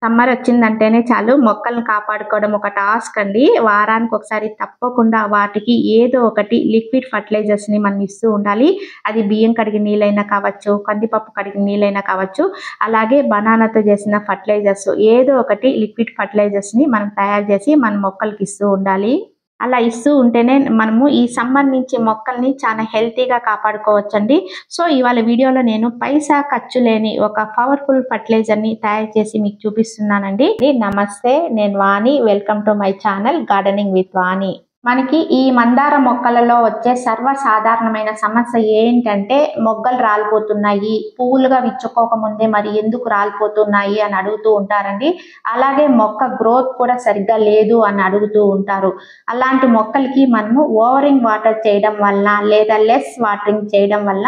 Summer వచ్చిందంటేనే చాలు మొక్కల్ని కాపాడుకోవడం ఒక టాస్క్ అండి. వారానికి ఒకసారి తప్పకుండా వాటికి ఏదో ఒకటి లిక్విడ్ ఫర్టిలైజర్స్‌ని మనం ఇస్తూ ఉండాలి. అది బియ్యం కడిగిన నీళ్ళైనా కావచ్చు, కందిపప్పు కడిగిన నీళ్ళైనా కావచ్చు, అలాగే బనానాతో చేసిన ఫర్టిలైజర్స్ ఏదో ఒకటి లిక్విడ్ ఫర్టిలైజర్స్‌ని మనం తయారు చేసి మన మొక్కలకి ఇస్తూ ఉండాలి. అలా ఇస్తూ ఉంటేనే మనము ఈ సమ్మర్ నుంచి మొక్కల్ని చాలా హెల్తీగా కాపాడుకోవచ్చండి. సో, ఇవాళ వీడియోలో నేను పైసా ఖర్చు లేని ఒక పవర్‌ఫుల్ ఫర్టిలైజర్‌ని తయారు చేసి మీకు చూపిస్తున్నానండి. నమస్తే, నేను Vani. Welcome to my channel gardening with Vani. మనకి ఈ మందార మొక్కలలో వచ్చే సర్వసాధారణమైన సమస్య ఏంటంటే మొగ్గలు రాలిపోతున్నాయి, పువ్వులుగా విచ్చుకోకముందే మరి ఎందుకు రాలిపోతున్నాయి అని అడుగుతూ ఉంటారండి. అలాగే మొక్క గ్రోత్ కూడా సరిగ్గా లేదు అని అడుగుతూ ఉంటారు. అలాంటి మొక్కలకి మనము ఓవరింగ్ వాటర్ చేయడం వల్ల లేదా లెస్ వాటరింగ్ చేయడం వల్ల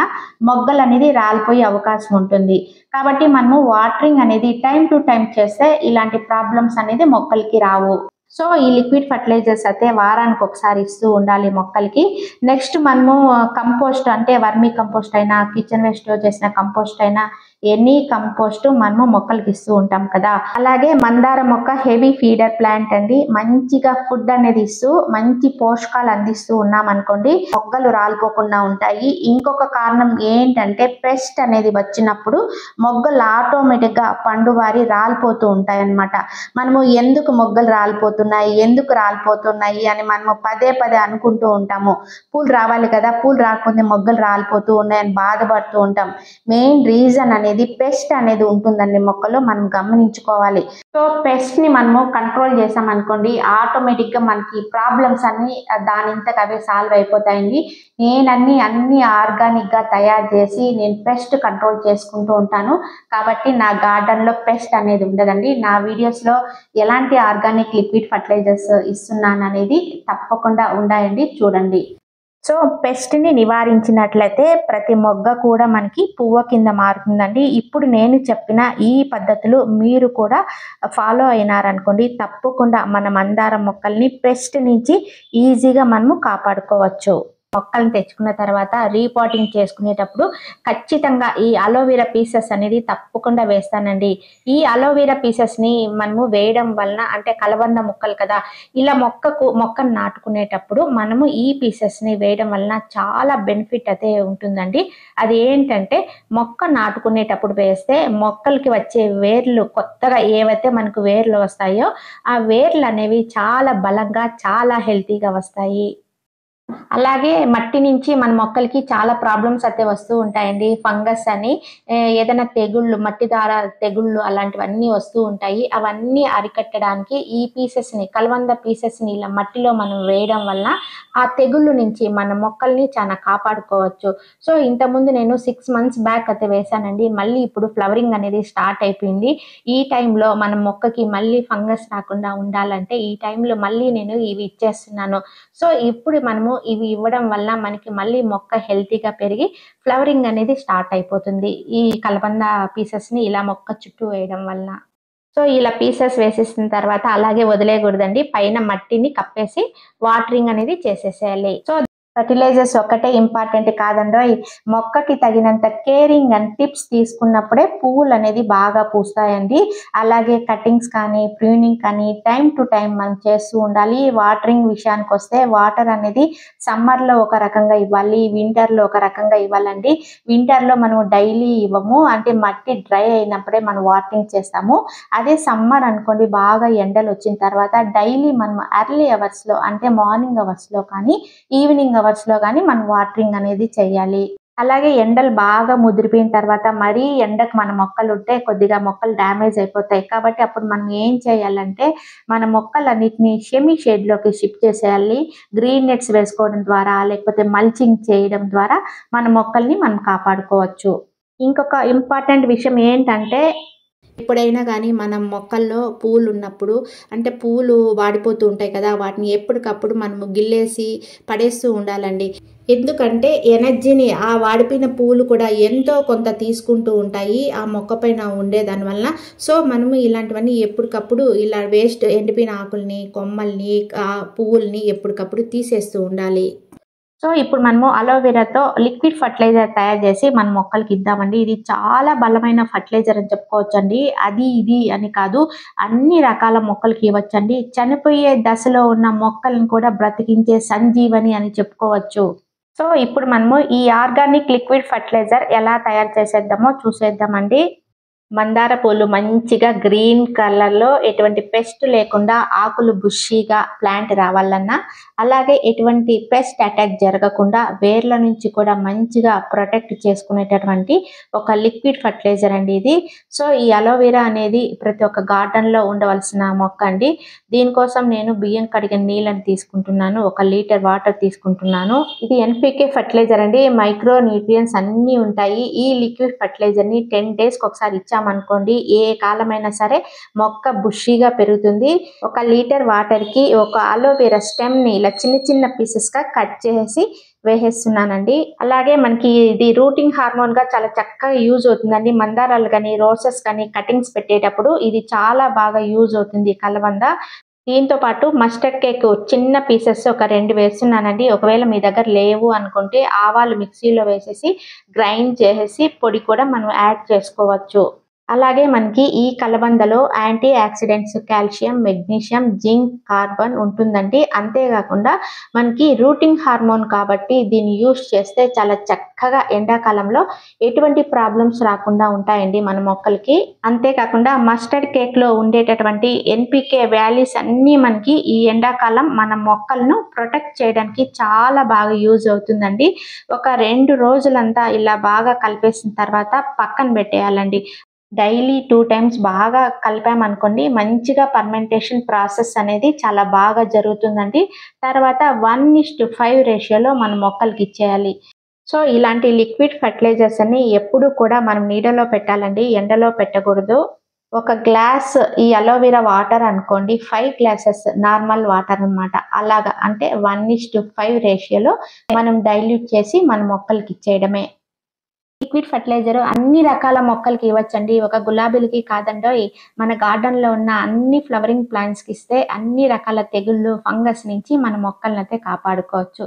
మొగ్గలు అనేది రాలిపోయే అవకాశం ఉంటుంది. కాబట్టి మనము వాటరింగ్ అనేది టైం టు టైం చేస్తే ఇలాంటి ప్రాబ్లమ్స్ అనేది మొక్కలకి రావు. సో, ఈ లిక్విడ్ ఫర్టిలైజర్స్ అయితే వారానికి ఒకసారి ఇస్తూ ఉండాలి మొక్కలకి. నెక్స్ట్ మనము కంపోస్ట్ అంటే వర్మీ కంపోస్ట్ అయినా, కిచెన్ వేస్ట్‌తో చేసిన కంపోస్ట్ అయినా, ఎనీ కంపోస్ట్ మనము మొక్కలకి ఇస్తూ ఉంటాం కదా. అలాగే మందార మొక్క హెవీ ఫీడర్ ప్లాంట్ అండి. మంచిగా ఫుడ్ అనేది ఇస్తూ మంచి పోషకాలు అందిస్తూ ఉన్నాం అనుకోండి, మొగ్గలు రాలిపోకుండా ఉంటాయి. ఇంకొక కారణం ఏంటంటే పెస్ట్ అనేది వచ్చినప్పుడు మొగ్గలు ఆటోమేటిక్గా పండువారి రాలిపోతూ ఉంటాయి అన్నమాట. మనము ఎందుకు మొగ్గలు ఎందుకు రాలిపోతున్నాయి అని మనము పదే పదే అనుకుంటూ ఉంటాము. పూలు రావాలి కదా, పూలు రాకపోతే మొగ్గలు రాలిపోతూ ఉన్నాయని బాధపడుతూ ఉంటాం. మెయిన్ రీజన్ అనేది పెస్ట్ అనేది ఉంటుందండి మొక్కలో, మనం గమనించుకోవాలి. సో, పెస్ట్ ని మనము కంట్రోల్ చేసామనుకోండి, ఆటోమేటిక్ గా మనకి ప్రాబ్లమ్స్ అన్ని దానింతకు అవే సాల్వ్ అయిపోతాయండి. అన్ని ఆర్గానిక్ గా తయారు చేసి నేను పెస్ట్ కంట్రోల్ చేసుకుంటూ ఉంటాను. కాబట్టి నా గార్డెన్ లో పెస్ట్ అనేది ఉండదండి. నా వీడియోస్ లో ఎలాంటి ఆర్గానిక్ లిక్విడ్ ఫర్టిలైజర్స్ ఇస్తున్నాను అనేది తప్పకుండా ఉండాయండి, చూడండి. సో, పెస్ట్ ని నివారించినట్లయితే ప్రతి మొగ్గ కూడా మనకి పువ్వు కింద మారుతుందండి. ఇప్పుడు నేను చెప్పిన ఈ పద్ధతులు మీరు కూడా ఫాలో అయినారనుకోండి, తప్పకుండా మన మందార మొక్కల్ని పెస్ట్ నుంచి ఈజీగా మనము కాపాడుకోవచ్చు. మొక్కలను తెచ్చుకున్న తర్వాత రీపాటింగ్ చేసుకునేటప్పుడు ఖచ్చితంగా ఈ అలోవెరా పీసెస్ అనేది తప్పకుండా వేస్తానండి. ఈ అలోవెరా పీసెస్ని మనము వేయడం వలన, అంటే కలబంద మొక్కలు కదా, ఇలా మొక్కను నాటుకునేటప్పుడు మనము ఈ పీసెస్ని వేయడం వలన చాలా బెనిఫిట్ అయితే ఉంటుందండి. అది ఏంటంటే మొక్క నాటుకునేటప్పుడు వేస్తే మొక్కలకి వచ్చే వేర్లు, కొత్తగా ఏవైతే మనకు వేర్లు వస్తాయో ఆ వేర్లు అనేవి చాలా బలంగా చాలా హెల్తీగా వస్తాయి. అలాగే మట్టి నుంచి మన మొక్కలకి చాలా ప్రాబ్లమ్స్ అయితే వస్తూ ఉంటాయండి. ఫంగస్ అని, ఏదైనా తెగుళ్ళు, మట్టి ద్వారా తెగుళ్ళు అలాంటివన్నీ వస్తూ ఉంటాయి. అవన్నీ అరికట్టడానికి ఈ పీసెస్ని, కలబంద పీసెస్ని ఇలా మట్టిలో మనం వేయడం వల్ల ఆ తెగుళ్ళు నుంచి మన మొక్కల్ని చాలా కాపాడుకోవచ్చు. సో, ఇంతకుముందు నేను 6 months బ్యాక్ అయితే వేశానండి. మళ్ళీ ఇప్పుడు ఫ్లవరింగ్ అనేది స్టార్ట్ అయిపోయింది. ఈ టైంలో మన మొక్కకి మళ్ళీ ఫంగస్ రాకుండా ఉండాలంటే ఈ టైంలో మళ్ళీ నేను ఇవి ఇచ్చేస్తున్నాను. సో, ఇప్పుడు మనము ఇవి ఇవ్వడం వల్ల మనకి మళ్ళీ మొక్క హెల్తీగా పెరిగి ఫ్లవరింగ్ అనేది స్టార్ట్ అయిపోతుంది, ఈ కలబంద పీసెస్ని ఇలా మొక్క చుట్టూ వేయడం వల్ల. సో, ఇలా పీసెస్ వేసేసిన తర్వాత అలాగే వదిలేయకూడదండి. పైన మట్టిని కప్పేసి వాటరింగ్ అనేది చేసేసేయాలి. సో, ఫర్టిలైజర్స్ ఒక్కటే ఇంపార్టెంట్ కాదండోయ్, మొక్కకి తగినంత కేరింగ్ అండ్ టిప్స్ తీసుకున్నప్పుడే పువ్వులు అనేది బాగా పూస్తాయండి. అలాగే కటింగ్స్ కానీ, ప్రూనింగ్ కానీ టైం టు టైం మనం చేస్తూ ఉండాలి. వాటరింగ్ విషయానికి వస్తే వాటర్ అనేది సమ్మర్లో ఒక రకంగా ఇవ్వాలి, వింటర్లో ఒక రకంగా ఇవ్వాలండి. వింటర్లో మనం డైలీ ఇవ్వము, అంటే మట్టి డ్రై అయినప్పుడే మనం వాటరింగ్ చేస్తాము. అదే సమ్మర్ అనుకోండి, బాగా ఎండలు వచ్చిన తర్వాత డైలీ మనం ఎర్లీ అవర్స్లో, అంటే మార్నింగ్ అవర్స్లో కానీ ఈవినింగ్ అవర్స్లో కానీ మనం వాటరింగ్ అనేది చేయాలి. అలాగే ఎండలు బాగా ముదిరిపోయిన తర్వాత మరీ ఎండకు మన మొక్కలు ఉంటే కొద్దిగా మొక్కలు డ్యామేజ్ అయిపోతాయి. కాబట్టి అప్పుడు మనం ఏం చేయాలంటే మన మొక్కలన్నిటిని సెమీ షేడ్లోకి షిఫ్ట్ చేసేయాలి. గ్రీన్ నెట్స్ వేసుకోవడం ద్వారా, లేకపోతే మల్చింగ్ చేయడం ద్వారా మన మొక్కల్ని మనం కాపాడుకోవచ్చు. ఇంకొక ఇంపార్టెంట్ విషయం ఏంటంటే, ఎప్పుడైనా కానీ మనం మొక్కల్లో పూలు ఉన్నప్పుడు, అంటే పూలు వాడిపోతూ ఉంటాయి కదా, వాటిని ఎప్పటికప్పుడు మనము గిల్లేసి పడేస్తూ ఉండాలండి. ఎందుకంటే ఎనర్జీని ఆ వాడిపోయిన పూలు కూడా ఎంతో కొంత తీసుకుంటూ ఉంటాయి ఆ మొక్క పైన ఉండే దానివల్ల. సో, మనము ఇలాంటివన్నీ ఎప్పటికప్పుడు ఇలా వేస్ట్ ఎండిపోయిన ఆకుల్ని, కొమ్మల్ని, పువ్వుల్ని ఎప్పటికప్పుడు తీసేస్తూ ఉండాలి. సో ఇప్పుడు మనము అలోవెరాతో లిక్విడ్ ఫర్టిలైజర్ తయారు చేసి మన మొక్కలకి ఇద్దామండి. ఇది చాలా బలమైన ఫర్టిలైజర్ అని చెప్పుకోవచ్చండి. అది ఇది అని కాదు, అన్ని రకాల మొక్కలకి ఇవ్వచ్చండి. చనిపోయే దశలో ఉన్న మొక్కలను కూడా బ్రతికించే సంజీవని అని చెప్పుకోవచ్చు. సో ఇప్పుడు మనము ఈ ఆర్గానిక్ లిక్విడ్ ఫర్టిలైజర్ ఎలా తయారు చేసేద్దామో చూసేద్దామండి. మందార పూలు మంచిగా గ్రీన్ కలర్లో ఎటువంటి పెస్ట్ లేకుండా ఆకులు బుషీగా ప్లాంట్ రావాలన్నా, అలాగే ఎటువంటి పెస్ట్ అటాక్ జరగకుండా వేర్ల నుంచి కూడా మంచిగా ప్రొటెక్ట్ చేసుకునేటటువంటి ఒక లిక్విడ్ ఫర్టిలైజర్ అండి ఇది. సో ఈ అలోవెరా అనేది ప్రతి ఒక్క గార్డెన్లో ఉండవలసిన మొక్క అండి. దీనికోసం నేను బియ్యం కడిగిన నీళ్ళని తీసుకుంటున్నాను, 1 లీటర్ వాటర్ తీసుకుంటున్నాను. ఇది ఎన్పికే ఫర్టిలైజర్ అండి. మైక్రో న్యూట్రియన్స్ అన్నీ ఉంటాయి. ఈ లిక్విడ్ ఫర్టిలైజర్ని 10 డేస్కి ఒకసారి ఇచ్చామనుకోండి, ఏ కాలమైనా సరే మొక్క బుషీగా పెరుగుతుంది. 1 లీటర్ వాటర్కి ఒక అలోవెరా స్టెమ్ని ఇలా చిన్న చిన్న పీసెస్గా కట్ చేసి వేసేస్తున్నానండి. అలాగే మనకి ఇది రూటింగ్ హార్మోన్గా చాలా చక్కగా యూజ్ అవుతుందండి. మందారాలు కానీ రోసెస్ కానీ కటింగ్స్ పెట్టేటప్పుడు ఇది చాలా బాగా యూజ్ అవుతుంది కలబంద. దీంతో పాటు మస్టర్డ్ కేక్ చిన్న పీసెస్ ఒక 2 వేస్తున్నానండి. ఒకవేళ మీ దగ్గర లేవు అనుకుంటే ఆవాలు మిక్సీలో వేసేసి గ్రైండ్ చేసేసి పొడి కూడా మనం యాడ్ చేసుకోవచ్చు. అలాగే మనకి ఈ కలబందలో anti oxidants calcium, magnesium, zinc, carbon ఉంటుందండి. అంతేకాకుండా మనకి రూటింగ్ హార్మోన్ కాబట్టి దీన్ని యూస్ చేస్తే చాలా చక్కగా ఎండాకాలంలో ఎటువంటి ప్రాబ్లమ్స్ రాకుండా ఉంటాయండి మన మొక్కలకి. అంతేకాకుండా మస్టర్డ్ కేక్లో ఉండేటటువంటి ఎన్పికే వాల్యూస్ అన్నీ మనకి ఈ ఎండాకాలం మన మొక్కలను ప్రొటెక్ట్ చేయడానికి చాలా బాగా యూజ్ అవుతుందండి. ఒక 2 రోజులంతా ఇలా బాగా కలిపేసిన తర్వాత పక్కన పెట్టేయాలండి. డైలీ 2 టైమ్స్ బాగా కలిపామనుకోండి, మంచిగా ఫర్మెంటేషన్ ప్రాసెస్ అనేది చాలా బాగా జరుగుతుందండి. తర్వాత 1:5 రేషియోలో మన మొక్కలకి ఇచ్చేయాలి. సో ఇలాంటి లిక్విడ్ ఫర్టిలైజర్స్ అన్ని ఎప్పుడు కూడా మనం నీడలో పెట్టాలండి, ఎండలో పెట్టకూడదు. ఒక గ్లాస్ ఈ అలోవెరా వాటర్ అనుకోండి, 5 గ్లాసెస్ నార్మల్ వాటర్ అనమాట. అలాగా అంటే 1:5 రేషియోలో మనం డైల్యూట్ చేసి మన మొక్కలకి ఇచ్చేయడమే. లిక్విడ్ ఫర్టిలైజర్ అన్ని రకాల మొక్కలకి ఇవ్వచ్చండి. ఒక గులాబీలకి కాదండోయ్, మన గార్డెన్లో ఉన్న అన్ని ఫ్లవరింగ్ ప్లాంట్స్కి ఇస్తే అన్ని రకాల తెగుళ్ళు, ఫంగస్ నుంచి మన మొక్కలనైతే కాపాడుకోవచ్చు.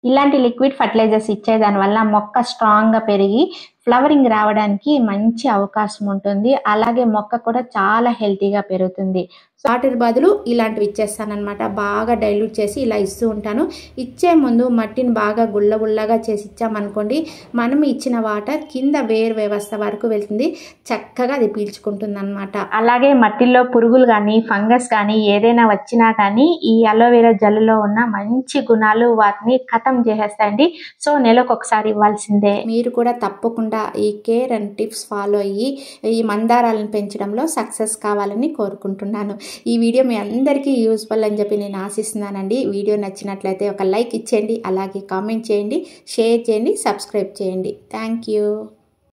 ఇలాంటి లిక్విడ్ ఫర్టిలైజర్స్ ఇచ్చేదాని వల్ల మొక్క స్ట్రాంగ్గా పెరిగి ఫ్లవరింగ్ రావడానికి మంచి అవకాశం ఉంటుంది. అలాగే మొక్క కూడా చాలా హెల్తీగా పెరుగుతుంది. వాటర్ బదులు ఇలాంటివి ఇచ్చేస్తానమాట. బాగా డైల్యూట్ చేసి ఇలా ఇస్తూ ఉంటాను. ఇచ్చే ముందు మట్టిని బాగా గుల్లగా చేసి ఇచ్చామనుకోండి, మనం ఇచ్చిన వాటర్ కింద వేరు వ్యవస్థ వరకు వెళ్తుంది, చక్కగా అది పీల్చుకుంటుంది అనమాట. అలాగే మట్టిలో పురుగులు కానీ ఫంగస్ కానీ ఏదైనా వచ్చినా కానీ ఈ అలోవెరా జెల్లో ఉన్న మంచి గుణాలు వాటిని ఖతం చేసేస్తాయండి. సో నెలకు ఒకసారి ఇవ్వాల్సిందే. మీరు కూడా తప్పకుండా ఈ కేర్ అండ్ టిప్స్ ఫాలో అయ్యి ఈ మందారాలను పెంచడంలో సక్సెస్ కావాలని కోరుకుంటున్నాను. ఈ వీడియో మీ అందరికీ యూస్ఫుల్ అని చెప్పి నేను ఆశిస్తున్నానండి. వీడియో నచ్చినట్లయితే ఒక లైక్ ఇచ్చేయండి, అలాగే కామెంట్ చేయండి, షేర్ చేయండి, సబ్స్క్రైబ్ చేయండి. Thank you.